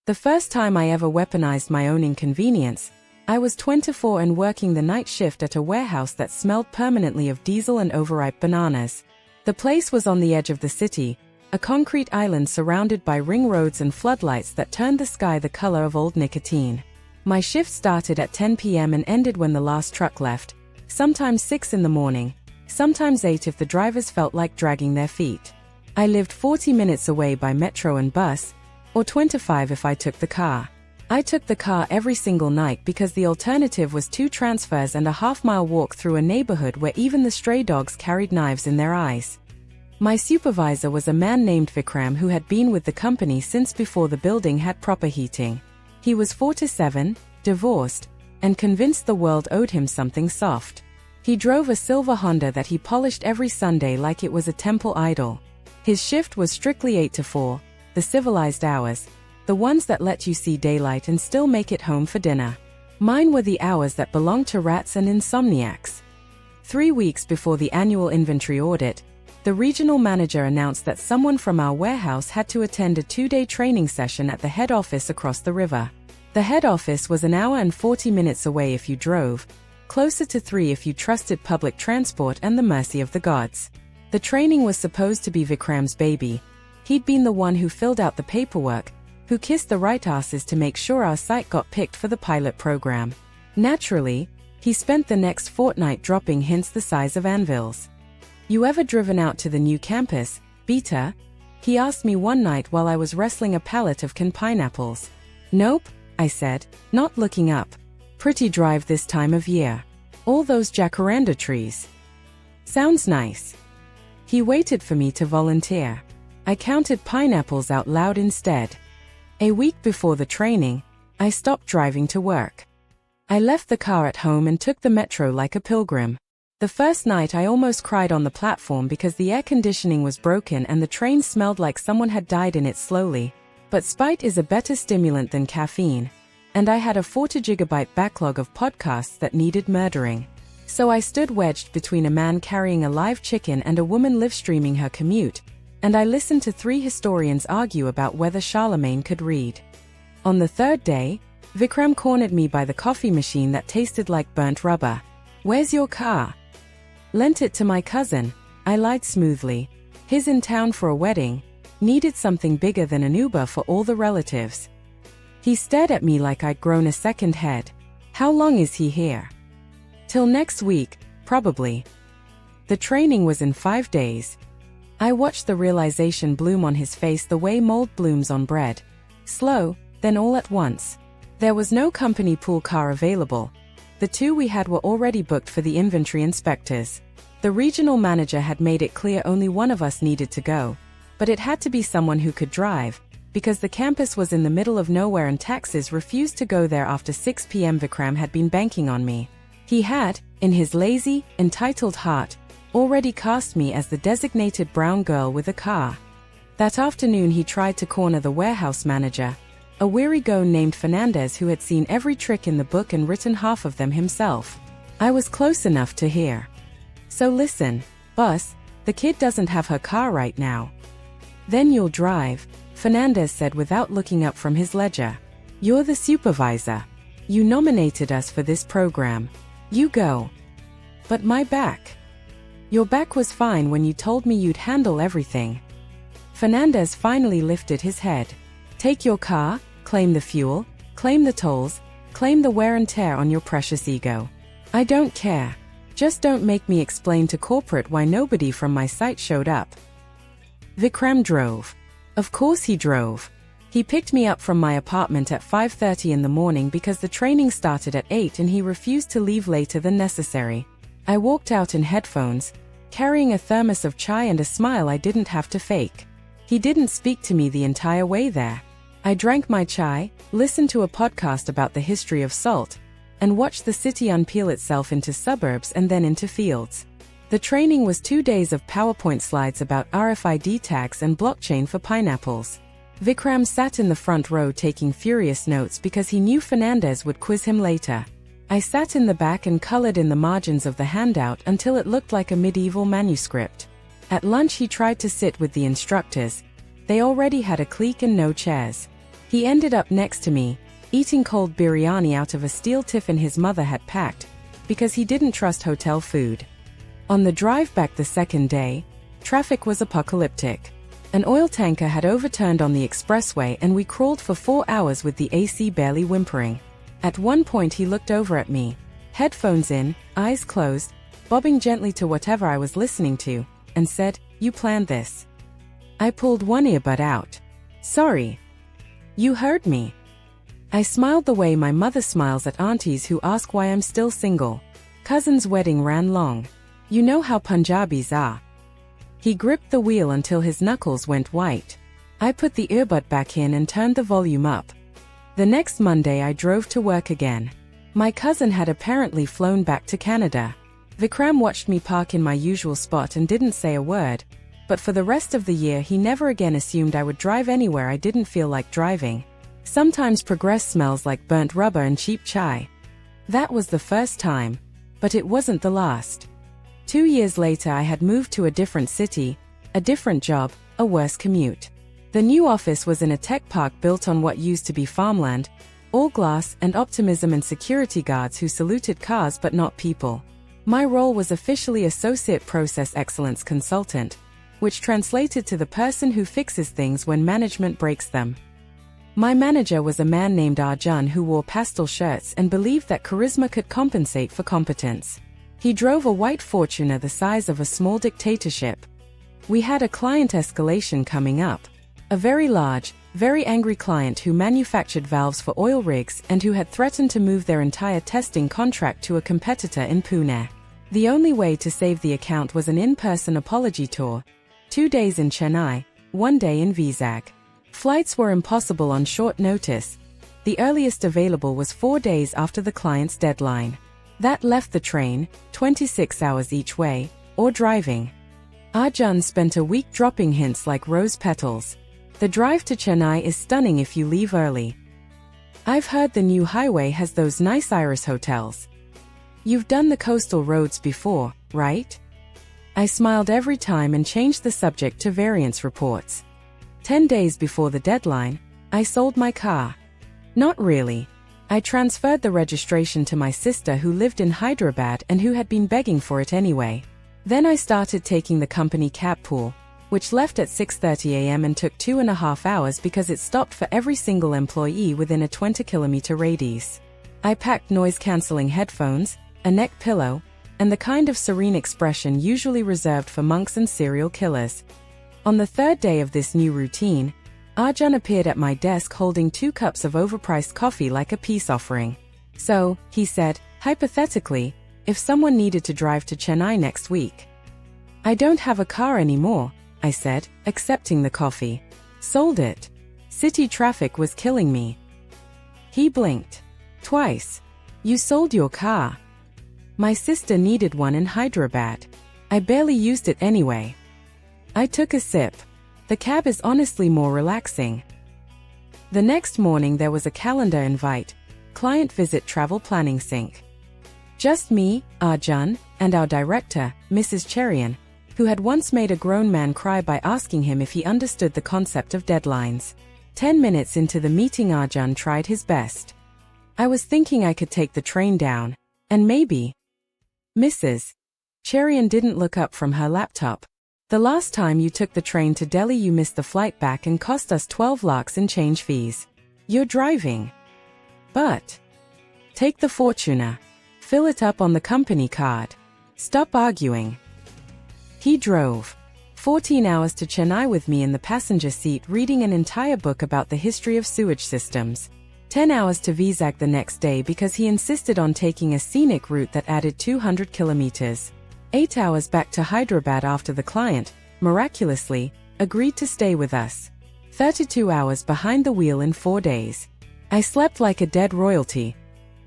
The first time I ever weaponized my own inconvenience, I was 24 and working the night shift at a warehouse that smelled permanently of diesel and overripe bananas. The place was on the edge of the city, a concrete island surrounded by ring roads and floodlights that turned the sky the color of old nicotine. My shift started at 10 p.m. and ended when the last truck left, sometimes 6 in the morning, sometimes 8 if the drivers felt like dragging their feet. I lived 40 minutes away by metro and bus, or 25 if I took the car. I took the car every single night because the alternative was 2 transfers and a half-mile walk through a neighborhood where even the stray dogs carried knives in their eyes. My supervisor was a man named Vikram who had been with the company since before the building had proper heating. He was 47, divorced, and convinced the world owed him something soft. He drove a silver Honda that he polished every Sunday like it was a temple idol. His shift was strictly 8 to 4, the civilized hours, the ones that let you see daylight and still make it home for dinner. Mine were the hours that belonged to rats and insomniacs. 3 weeks before the annual inventory audit, the regional manager announced that someone from our warehouse had to attend a 2-day training session at the head office across the river. The head office was an hour and 40 minutes away if you drove, closer to 3 if you trusted public transport and the mercy of the gods. The training was supposed to be Vikram's baby. He'd been the one who filled out the paperwork, who kissed the right asses to make sure our site got picked for the pilot program. Naturally, he spent the next fortnight dropping hints the size of anvils. "You ever driven out to the new campus, Beta?" he asked me one night while I was wrestling a pallet of canned pineapples. "Nope," I said, not looking up. "Pretty drive this time of year. All those jacaranda trees. Sounds nice." He waited for me to volunteer. I counted pineapples out loud instead. A week before the training, I stopped driving to work. I left the car at home and took the metro like a pilgrim. The first night I almost cried on the platform because the air conditioning was broken and the train smelled like someone had died in it slowly. But spite is a better stimulant than caffeine, and I had a 40-gigabyte backlog of podcasts that needed murdering. So I stood wedged between a man carrying a live chicken and a woman live-streaming her commute, and I listened to 3 historians argue about whether Charlemagne could read. On the 3rd day, Vikram cornered me by the coffee machine that tasted like burnt rubber. "Where's your car?" "Lent it to my cousin," I lied smoothly. "He's in town for a wedding. Needed something bigger than an Uber for all the relatives." He stared at me like I'd grown a second head. "How long is he here?" "Till next week, probably." The training was in 5 days. I watched the realization bloom on his face the way mold blooms on bread. Slow, then all at once. There was no company pool car available. The 2 we had were already booked for the inventory inspectors. The regional manager had made it clear only one of us needed to go, but it had to be someone who could drive, because the campus was in the middle of nowhere and taxis refused to go there after 6 p.m. Vikram had been banking on me. He had, in his lazy, entitled heart, already cast me as the designated brown girl with a car. That afternoon he tried to corner the warehouse manager, a weary gone named Fernandez who had seen every trick in the book and written half of them himself. I was close enough to hear. "So listen, boss, the kid doesn't have her car right now." "Then you'll drive," Fernandez said without looking up from his ledger. "You're the supervisor. You nominated us for this program. You go." "But my back." "Your back was fine when you told me you'd handle everything." Fernandez finally lifted his head. "Take your car, claim the fuel, claim the tolls, claim the wear and tear on your precious ego. I don't care. Just don't make me explain to corporate why nobody from my site showed up." Vikram drove. Of course he drove. He picked me up from my apartment at 5:30 in the morning because the training started at 8 and he refused to leave later than necessary. I walked out in headphones, carrying a thermos of chai and a smile I didn't have to fake. He didn't speak to me the entire way there. I drank my chai, listened to a podcast about the history of salt, and watched the city unpeel itself into suburbs and then into fields. The training was 2 days of PowerPoint slides about RFID tags and blockchain for pineapples. Vikram sat in the front row taking furious notes because he knew Fernandez would quiz him later. I sat in the back and colored in the margins of the handout until it looked like a medieval manuscript. At lunch he tried to sit with the instructors. They already had a clique and no chairs. He ended up next to me, eating cold biryani out of a steel tiffin his mother had packed, because he didn't trust hotel food. On the drive back the second day, traffic was apocalyptic. An oil tanker had overturned on the expressway and we crawled for 4 hours with the AC barely whimpering. At one point he looked over at me, headphones in, eyes closed, bobbing gently to whatever I was listening to, and said, "You planned this." I pulled one earbud out. "Sorry. You heard me." I smiled the way my mother smiles at aunties who ask why I'm still single. Cousin's wedding ran long. You know how Punjabis are. He gripped the wheel until his knuckles went white. I put the earbud back in and turned the volume up. The next Monday I drove to work again. My cousin had apparently flown back to Canada. Vikram watched me park in my usual spot and didn't say a word, but for the rest of the year he never again assumed I would drive anywhere I didn't feel like driving. Sometimes progress smells like burnt rubber and cheap chai. That was the first time, but it wasn't the last. 2 years later I had moved to a different city, a different job, a worse commute. The new office was in a tech park built on what used to be farmland, all glass and optimism and security guards who saluted cars but not people. My role was officially Associate Process Excellence Consultant, which translated to the person who fixes things when management breaks them. My manager was a man named Arjun who wore pastel shirts and believed that charisma could compensate for competence. He drove a white Fortuner the size of a small dictatorship. We had a client escalation coming up. A very large, very angry client who manufactured valves for oil rigs and who had threatened to move their entire testing contract to a competitor in Pune. The only way to save the account was an in-person apology tour. 2 days in Chennai, 1 day in Vizag. Flights were impossible on short notice. The earliest available was 4 days after the client's deadline. That left the train, 26 hours each way, or driving. Arjun spent a week dropping hints like rose petals. The drive to Chennai is stunning if you leave early. I've heard the new highway has those nice iris hotels. You've done the coastal roads before, right? I smiled every time and changed the subject to variance reports. 10 days before the deadline, I sold my car. Not really. I transferred the registration to my sister who lived in Hyderabad and who had been begging for it anyway. Then I started taking the company cab pool, which left at 6:30 a.m. and took 2.5 hours because it stopped for every single employee within a 20-kilometer radius. I packed noise-canceling headphones, a neck pillow, and the kind of serene expression usually reserved for monks and serial killers. On the third day of this new routine, Arjun appeared at my desk holding 2 cups of overpriced coffee like a peace offering. "So," he said, "hypothetically, if someone needed to drive to Chennai next week." "I don't have a car anymore," I said, accepting the coffee. "Sold it. City traffic was killing me." He blinked. "Twice. You sold your car." "My sister needed one in Hyderabad. I barely used it anyway." I took a sip. The cab is honestly more relaxing. The next morning there was a calendar invite, client visit travel planning sync. Just me, Arjun, and our director, Mrs. Cherian, who had once made a grown man cry by asking him if he understood the concept of deadlines. 10 minutes into the meeting Arjun tried his best. I was thinking I could take the train down, and maybe. Mrs. Cherian didn't look up from her laptop. "The last time you took the train to Delhi you missed the flight back and cost us 12 lakhs in change fees. You're driving. But take the Fortuner. Fill it up on the company card. Stop arguing." He drove 14 hours to Chennai with me in the passenger seat reading an entire book about the history of sewage systems. 10 hours to Vizag the next day because he insisted on taking a scenic route that added 200 kilometers. 8 hours back to Hyderabad after the client, miraculously, agreed to stay with us. 32 hours behind the wheel in 4 days. I slept like a dead royalty.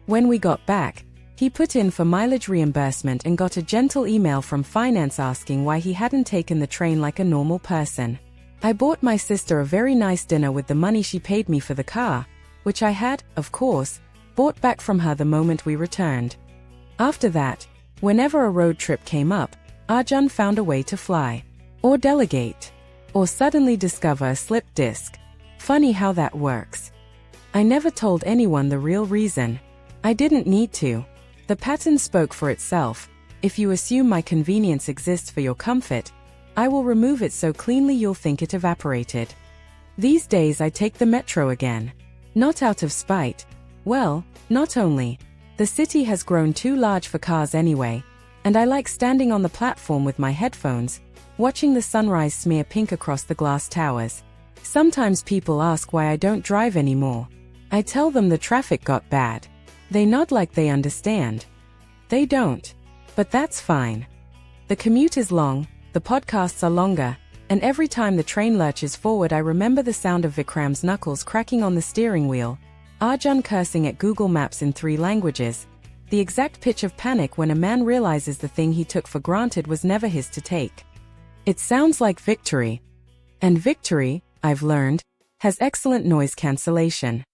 When we got back, he put in for mileage reimbursement and got a gentle email from finance asking why he hadn't taken the train like a normal person. I bought my sister a very nice dinner with the money she paid me for the car, which I had, of course, bought back from her the moment we returned. After that, whenever a road trip came up, Arjun found a way to fly, or delegate, or suddenly discover a slip disc. Funny how that works. I never told anyone the real reason. I didn't need to. The pattern spoke for itself. If you assume my convenience exists for your comfort, I will remove it so cleanly you'll think it evaporated. These days I take the metro again. Not out of spite. Well, not only. The city has grown too large for cars anyway, and I like standing on the platform with my headphones, watching the sunrise smear pink across the glass towers. Sometimes people ask why I don't drive anymore. I tell them the traffic got bad. They nod like they understand. They don't. But that's fine. The commute is long, the podcasts are longer, and every time the train lurches forward I remember the sound of Vikram's knuckles cracking on the steering wheel, Arjun cursing at Google Maps in 3 languages, the exact pitch of panic when a man realizes the thing he took for granted was never his to take. It sounds like victory. And victory, I've learned, has excellent noise cancellation.